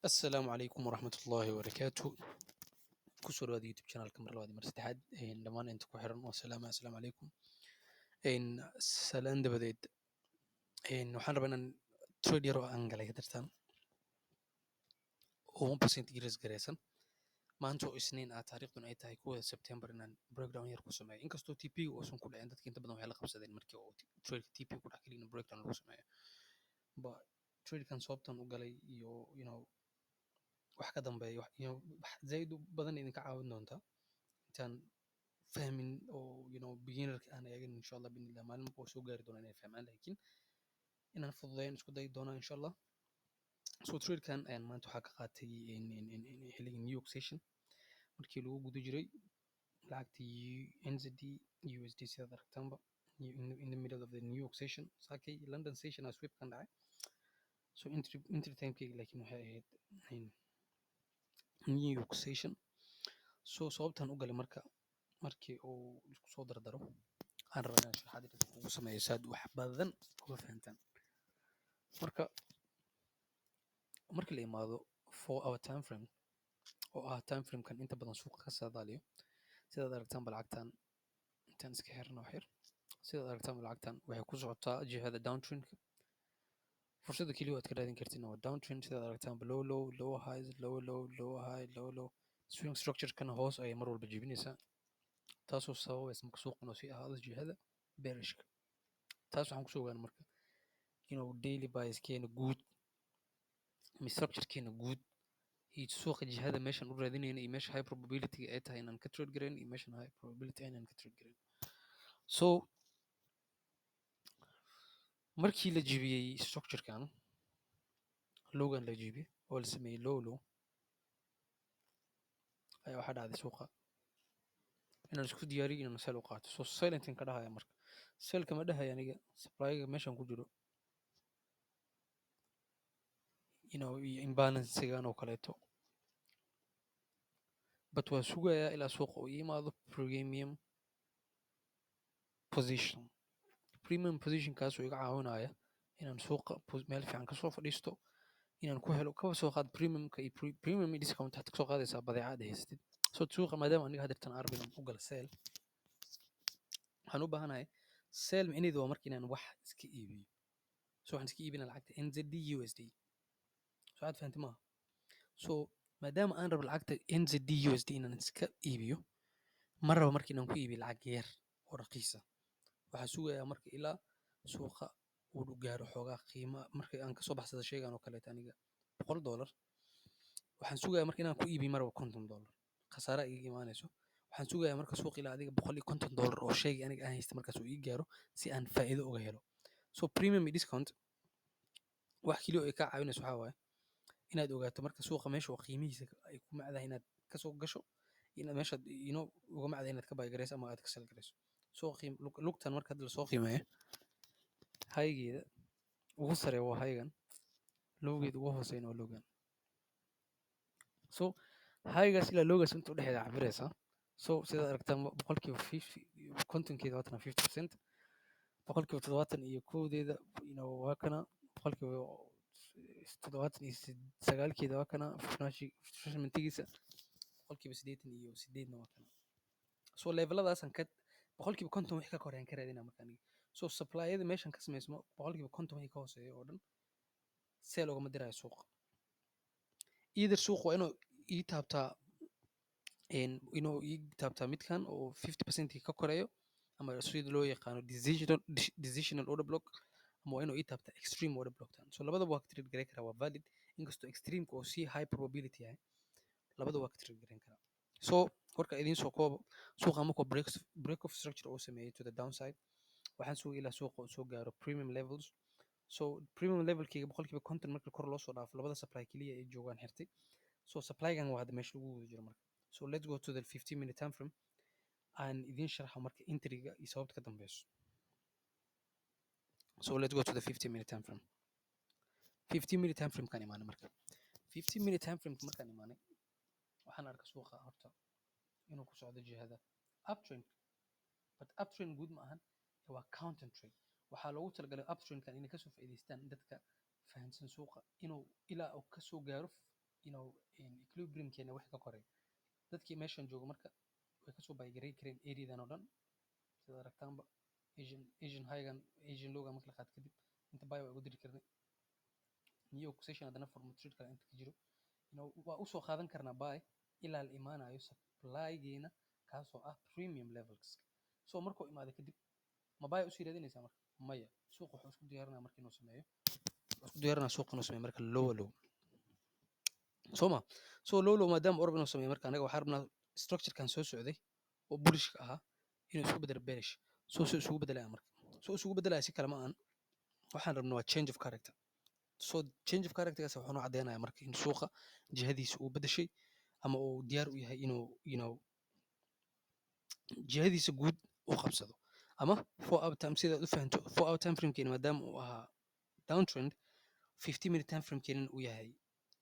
السلام عليكم ورحمة الله وبركاته. kusoo dhawaada youtube channelka mar labaad iyo mar saddexaad dhammaan inta ku xiran waa salaama assalaamu calaykum. salaan dabadeed waxaan rabaa inaan trade yar oo aan galay ka tirtaan oo 1% increase gareysan maanta oo isniin ah taariikhduna ay tahay 1 September inaan breakdown yar ku sameeyo inkastoo TP uusan ku dhicin dadka inta badan waxay la qabsadeen markii oo trade TP ku dhex gelin breakdown lagu sameeyo ba tradekan sababtan u galay iyo wax ka dambeeya wax zaid u badan idinka caawin doonta intaan fahmin oo beginnerka aan eegin insha allah biidnillah maalin oo soo gaari doona inay fahmaan laakiin inaan fududeyn isku dayi doona insha allah. So tradekan ayaan maanta waxaa ka qaatay xilligii New York session markii lagu guda jiray lacagtii NZD USD sidaad aragtaanba in the middle of the New York session saakay London session aa sweep kan dhacay so entry timekeyga laakiin waxay ahayd New York session. So sababtan u galay markii uu isku soo dardaro aan rabaa inaan sharaxaad yar kugu sameeyo si aad wax badan uga fahantaan. Marka la imaado 4-hour time frame oo ah time frame-kan inta badan suuqa ka saadaaliyo sidaad aragtaanba lacagtan intaan iska xirno wax yar sidaad aragtaanba lacagtan waxay ku socotaa jihada downtrendka. Fursadda keliya oo aad ka raadin kartidna waa downtrend sidaad aragtaanba low highs low high low swing structure-kana hoos ayay mar walba jebinaysaa taasoo sababaysa marka suuqa inuu sii ahaado jihada bearishka. taas waxaan kusoo ogaanay marka inuu daily biaskeena guud ama structurekeena guud iyo suuqa jihada meeshan u raadinayna iyo meesha high probability ay tahay inaan ka trade gareyn iyo meeshan high probability inaan ka trade gareyn. So markii la jebiyey structurekan lowgan la jebiyey oo la sameeyey low ayaa waxaa dhacday suuqa inaan isku diyaariyo inaan sell u qaato. So silentin ka dhahaya marka sell kama dhahaya aniga supply-ga meeshan ku jiro iyo imbalancegan oo kaleeto but waa sugayaa ilaa suuqa uu yimaado premium position kaas oo iga caawinaya inaan suuqa meel fiican kasoo fadhiisto inaan ku helo kaba soo qaad premiumka iyo premium discount waxaad kasoo qaadaysaa badeecad haysatid. So suuqa maadaama aniga hadirtan arab inaan u gala sell waxaan u baahanahay sell micnaheedu waa marka inaan wax iska iibiyo. So waxaan iska iibinaa lacagta NZD USD so aad fahanti maaha. So maadaama aan rabo lacagta NZD USD inaan iska iibiyo ma rabo marka inaan ku iibiyo lacag yar oo raqiisa waxaa sugayaa marka ilaa suuqa uu gaaro xoogaa qiima marka aan kasoo baxsado shaygan oo kaleeto aniga $100 waxaan sugayaa marka inaan ku iibiyo maraba $50 khasaara iga imaanayso waxaan sugayaa marka suuq ilaa adiga $150 oo shayga aniga aan haysta markaas uu ii gaaro si aan faa'iido uga helo. So premium discount wax kaliya oo ay ka caawinayso waxaa waaye inaad ogaato marka suuqa meesha oo qiimihiisa ay ku macdahay inaad kasoo gasho inaad meesha uga macdahay inaad ka buy gareyso ama aad ka sell gareyso. So lugtan marka hadda lasoo qiimeeyo highgeeda ugu sareeya waa highgan lowgeeda ugu hooseyna waa lowgan. So highgaas ilaa lowgaas inta udhexeeda cabiraysaa. So sidaad aragtaan boqolkiiba 50 waatana 50% boqolkiiba 71 waa kana boqolkiiba 79 waa kana Fibonacci boqolkiiba 88 waa kana. So leveladaasaan boqolkiiba 50 wixii ka korayaan ka raadinaa marka aniga. So supply-yada meeshan ka samaysmo boqolkiiba 50 wixii ka hooseeya oo dhan sell ugama diraayo suuqa. Either suuq waa inuu ii taabtaa midkan oo 50% ka koreeyo ama sida loo yaqaano decisional order block ama waa inuu ii taabtaa extreme order block tan. So labadaba waa ka trade gareyn karaa waa valid inkastoo extreme oo si high probability yahay labadaba waa ka trade gareyn karaa. So warka idiin soo koobo suuqa markuu break of structure uu sameeyay to the downside waxaan sugay ilaa suuqa uu soo gaaro premium levels. So premium levelkeyga boqolkiiba 50 marka kor loo soo dhaafo labada supply kaliya ay joogaan xirtay. So supply-gan waa hadda meesha lagu wada jiro marka. So let's go to the 15-minute time frame aan idiin sharaxo marka entry-ga iyo sababta ka dambeyso. So let's go to the 15-minute time frame. 15-minute time frame kan imaanay marka 15-minute time frame markaan imaanay waxaan arkay suuqa horta inuu ku socdo jihada uptrend but uptrend guud ma ahan waa counter trend. waxaa loogu talagalay uptrend kan inay kasoo faa'iidaystaan dadka fahansan suuqa inuu ilaa uu kasoo gaaro equilibriumkeena wixii ka koray dadkii meeshan jooga marka way kasoo baayigareyn kareen areadan oo dhan sida aragtaanba asian highgan asian lowgan marka la qaato kadib inta bay waa ugu diri karnay new oxidation haddana formatrade kale inta ka jiro waa usoo qaadan karnaa bay ilaa la imaanayo supplygeena kaasoo ah premium levels so markuu imaado kadib ma bay usii raadinaysaa marka maya suuqa wuxuu isku diyaarinaa marka inuu sameeyo isku diyaarinaa suuqa inuu sameeyo marka lower low soma so low low maadaama orb inuu sameeyo marka anaga waxaa rabnaa structurekan soo socday oo bullishka ahaa inuu isku bedelo bearish so isugu bedelaya marka so isugu bedelaya si kale ma aan waxaan rabnaa waa change of character so change of charactergaas wuxuu noo caddeynaya marka in suuqa jihadiisa uu bedeshay ama uu diyaar u yahay inuu jihadiisa guud uu qabsado ama 4-hour time sidaad u fahanto 4-hour time framekeena maadaama uu ahaa downtrend 50-minute time framekeena uu yahay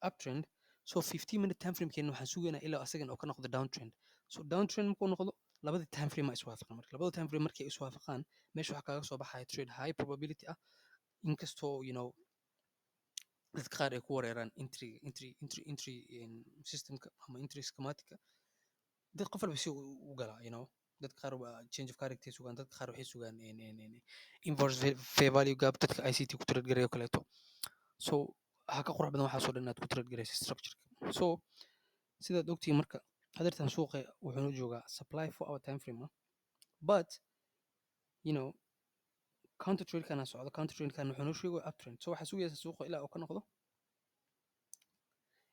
uptrend so 50-minute time framekeena waxaan sugaynaa ilaa asagan oo ka noqdo downtrend so downtrend markuu noqdo labada time frame ma iswaafaqan marka labada time frame markay iswaafaqaan meesha waxaa kaaga soo baxaya trade high probability ah inkastoo dadka qaar ay ku wareeraan entry systemka ama entry schematica dad qof walba si u galaa dadka qaar waa change of character sugaan dadka qaar waxay sugaan inverse fair value gap dadka ICT ku trade gareeyo kaleeto so waxaa ka qurux badan waxaasoo dhan inaad ku trade gareysa structureka so sidaad ogtihiin marka hadeertan suuqa wuxuu noo joogaa supply 4-hour time frame ah but counter trade kana socdo counter trade kana wuxuu noo sheegaya uptrend so waxaa sugaysa suuqa ilaa uu ka noqdo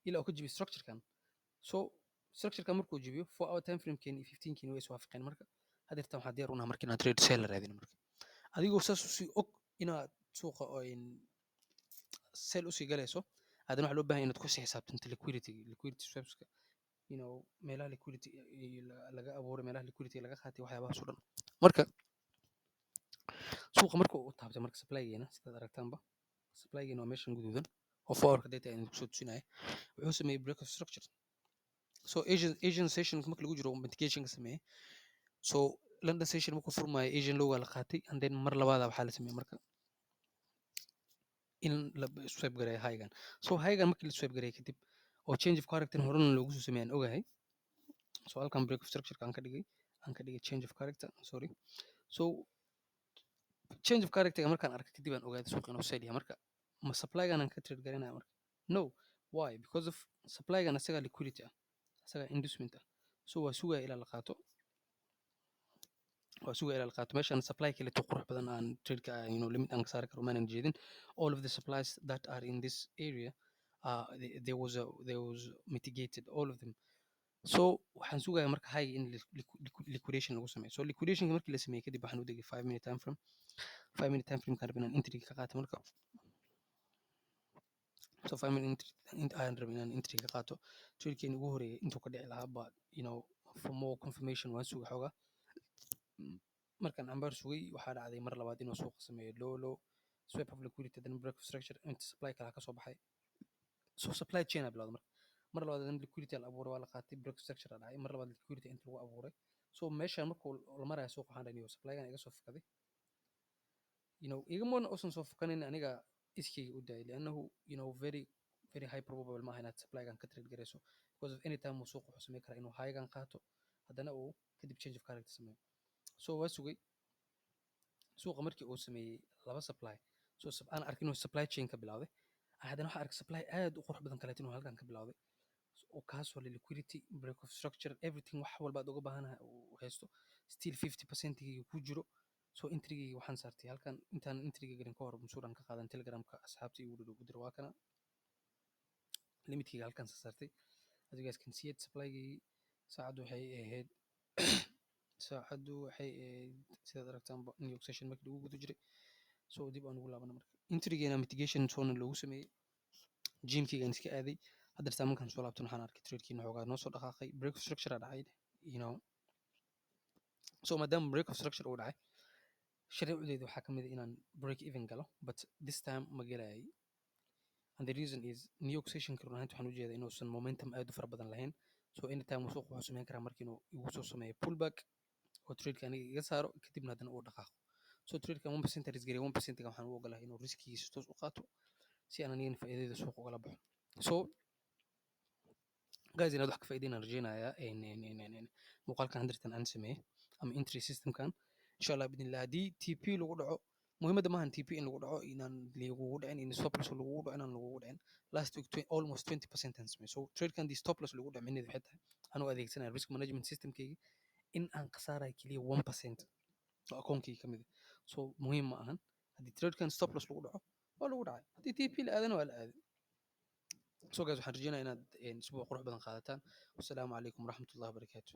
ilaa uu ka jibiyo structurekan so structurekan markuu jibiyo 4-hour time framekeeni 15keeni way iswaafaqeen marka hadeertan waxaa diyaar unaha marka inaad trade sale la raadino marka adigoo saas usii og inaad suuqa sale usii galayso haddana waxaa loo baahan inaad kusii xisaabtanto liquidity swapska meelaha liquidity laga abuuray meelaha liquidity laga qaatay waxyaabahaas oo dhan marka suuqa marka uu taabtay marka supplygeena sidaad aragtaanba supplygeena waa meeshan guduudan oo 4-hourka data aan kusoo tusinaya wuxuu sameeyey break of structure so asian session marka lagu jiro mitigationka sameeyey so london session markuu furmaayo asian lowga la qaatay and then mar labaada waxaa la sameeyey marka in la swipe gareeyo highgan so highgan markii la swipe gareeyo kadib oo change of character horena loogu soo sameeyaan ogahay so halkan break of structure aan ka dhigay change of character sorry so change of character markaan arkay kadib aan ogaaday suuqa inuu sell yahay marka ma supplygan aan ka trade garanaya marka no why because of supplygan asaga liquidity ah asaga inducement ah so waa sugaya ilaa la qaato meeshan supply kale to qurux badan aan trade-ka limit aan ka saari karo maanan jeedin all of the supplies that are in this area there was mitigated all of them so waxaan sugaya marka high in liquidation lagu sameeyo so liquidation markii la sameeyey kadib waxaan u degay 5-minute time frame 5-minute time frame kan rabin inaan entry ka qaato marka so 5-minute aan rabin inaan entry ka qaato trade-keeni ugu horeeyay intuu ka dhici lahaa but for more confirmation waan suga xoogaa markaan ambar sugay waxaa dhacday mar labaad inuu suuqa sameeyo low swipe of liquidity then break of structure inta supply kala ka soo baxay so supply chain a bilowday mar labaad then liquidity la abuuray waa la qaatay break of structure a dhacay mar labaad liquidity inta lagu abuuray so meeshaan markuu la marayo suuqa waxaan dhahay supplygan iga soo fakaday igamana uusan soo fakanin aniga iskayga u daayay liannahu very very high probable maaha inaad supplygan ka trade garayso because of any time uu suuqa wuxuu sameyn karaa inuu highgan qaato haddana uu kadib change of character sameeyo so waa sugay suuqa markii uu sameeyey laba supply so aan arkin inuu supply chain ka bilowday haddana waxaa arkay supply aad u qurux badan kaleeto inuu halkan ka bilowday oo kaasoo le liquidity break of structure everything wax walba aad uga baahanahay uu haysto still 50%gii ku jiro so intrigii waxaan saartay halkan intaan intrigii gelin ka hor masuuran ka qaadan telegramka asxaabta igu dhow diro waa kana limitkiga halkan saartay as you guys can see it supply-gii saacaddu waxay ahayd sidaad aragtaanba new york session markii lagu guda jiray so dib aan ugu laabana marka intrigeena mitigation zone loogu sameeyey jimkeygaan iska aaday haddeertaa markaan soo laabtan waxaan arkay tradekiina xoogaa noo soo dhaqaaqay break of structure a dhacay so maadaama break of structure uu dhacay sharciudeeda waxaa ka mid ah inaan break even galo but this time ma gelayay and the reason is new york sessionka run ahaanti waxaan ujeedaa inuusan momentum aad u fara badan lahayn so anytime uu suuqa wuxuu sameyn karaa marka inuu igu soo sameeyo pullback oo trade-ka aniga iga saaro kadibna haddana uu dhaqaaqo so trade-ka 1% risk gareey 1%ga waxaan u ogolahay inuu riskigiisa toos u qaato si aan anigana faa'iidada suuqa ugala baxo so guys inaad wax ka faa'iideen rajeynayaa in muuqaalkan hadirtan aan sameeyey ama entry systemkan insha allah bidnillah haddii TP lagu dhaco muhiimadda maahan TP in lagu dhaco inaan lagugu dhicin in stop loss lagugu dhaco inaan lagugu dhicin last week almost 20% aan sameeyey so tradekan dii stop loss lagu dhaco micnaheedu waxay tahay anuu adeegsanaya risk management systemkayga in aan khasaarayo keliya 1% oo akoonkayga ka mid ah so muhiim ma ahan haddii tradekan stop loss lagu dhaco waa lagu dhacay haddii TP la aadana waa la aaday so guys waxaan rajeynayaa inaad isbuuc qurux badan qaadataan wassalaamu calaykum waraxmatullahi wabarakaatu